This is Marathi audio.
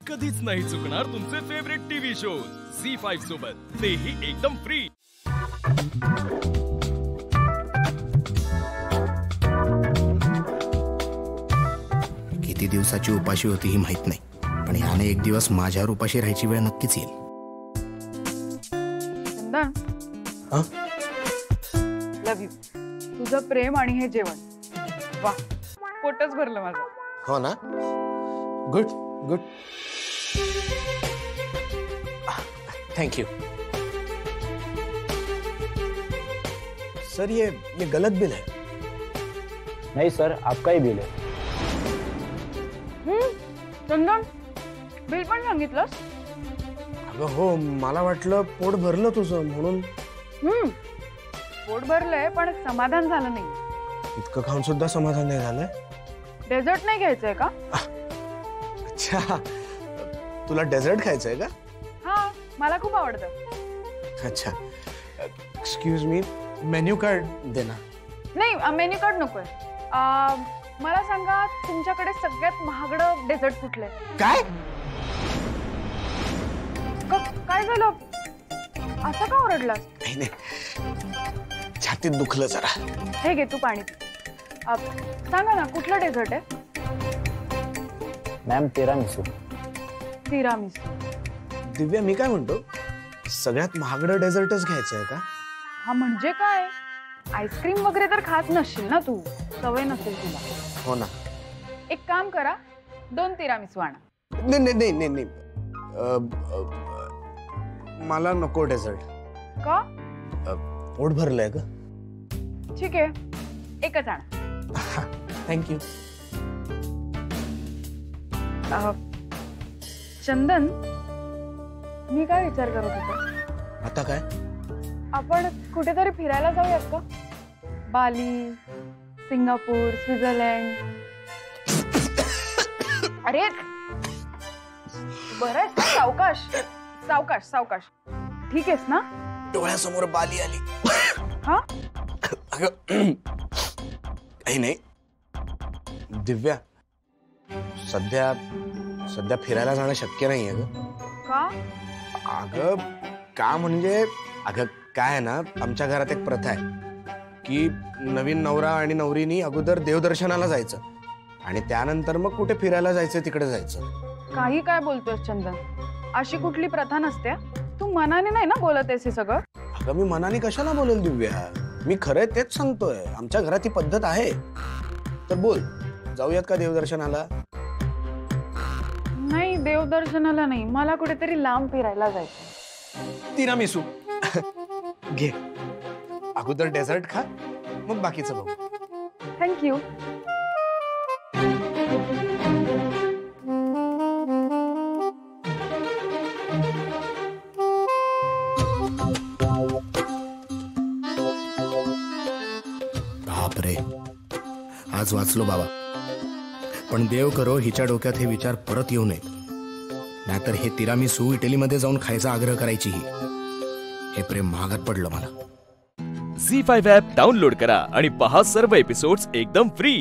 कधीच नाही चुकणार तुमचे फेवरेट टीव्ही शोज झी5 सोबत, तेही एकदम फ्री। किती दिवसाची उपाशी होती ही माहित नाही, पण याने एक दिवस माझ्यावर उपाशी राहायची वेळ नक्कीच येईल। लव यू। तुझं प्रेम आणि हे जेवण, वाह, पोटच भरलं माझं। हो ना, good good, thank you. Sir ये गलत बिल है। नहीं सर, आपका ही बिल है। चंदन, बिल पण सांगितलंस? अगं हो, मला वाटलं पोट भरलं तुझं म्हणून। पोट भरलंय पण समाधान झालं नाही। इतकं खाऊन सुद्धा समाधान नाही झालंय? डेझर्ट नाही घ्यायचंय का? अच्छा, तुला डेझर्ट खायचंय का? हाँ, मला खूप आवडतं। अच्छा, एक्सक्यूज मी, मेन्यू कार्ड देना। नाही, मेन्यू कार्ड नकोय। मला सांगा, तुमच्याकडे सगळ्यात महागडं डेझर्ट कुठलंय? काय? काय झालं? असं का ओरडलास? नाही नाही, छातीत दुखलं जरा। हे घे, तू पाणी पी। सांगा ना, कुठलं डेझर्ट आहे? Ma'am, tiramisu. तिरामिसू। दिव्या, मी काय म्हणतो, सगळ्यात महागडं डेझर्टच घ्यायचंय का? हा म्हणजे काय? आईस्क्रीम वगैरे तर खात नसशील ना तू, सवय नसेल तुला। हो ना। एक काम करा, 2 तिरामिसू आणा। नाही नाही नाही नाही, मला नको डेझर्ट। का? पोट भरलंय का? ठीक आहे, एकच आणा। Thank you. चंदन, मी काय विचार करत होते? आता काय? आपण कुठेतरी फिरायला जाऊयात का? बाली, सिंगापूर, स्वित्झर्लंड। अरे बरं, सावकाश सावकाश सावकाश, ठीक आहेस ना? डोळ्यासमोर बाली आली। हा? अगं काही नाही दिव्या, सध्या सध्या फिरायला जाणं शक्य नाहीये ग। का? अगं का म्हणजे, अगं काय आहे ना, आमच्या घरात एक प्रथा आहे की नवीन नवरा आणि नवरीनी अगोदर देवदर्शनाला जायचं आणि त्यानंतर मग कुठे फिरायला जायचं तिकडे जायचं। काही काय बोलतोस चंदन? अशी कुठली प्रथा नसते। तू मनाने नाही ना बोलत आहेस हे सगळं? अगं मी मनाने कशाला बोलेल दिव्या, मी खरं तेच सांगतोय, आमच्या घरात ही पद्धत आहे। तर बोल, जाऊयात का देवदर्शनाला? नाही, देवदर्शनाला नाही, मला कुठेतरी लांब फिरायला जायचं। तिरामिसू घे, अगोदर डेझर्ट खा, मग बाकीचं बघू। थँक्यू। बापरे, आज वाचलो बाबा, पण देव करो हिच्या डोक्यात हे विचार परत येऊ नयेत, नाहीतर हे तिरामिसू इटलीमध्ये जाऊन खायचा आग्रह करायची ही। हे प्रेम महागात पडलं मला। झी5 ॲप डाउनलोड करा आणि पहा सर्व एपिसोड्स एकदम फ्री।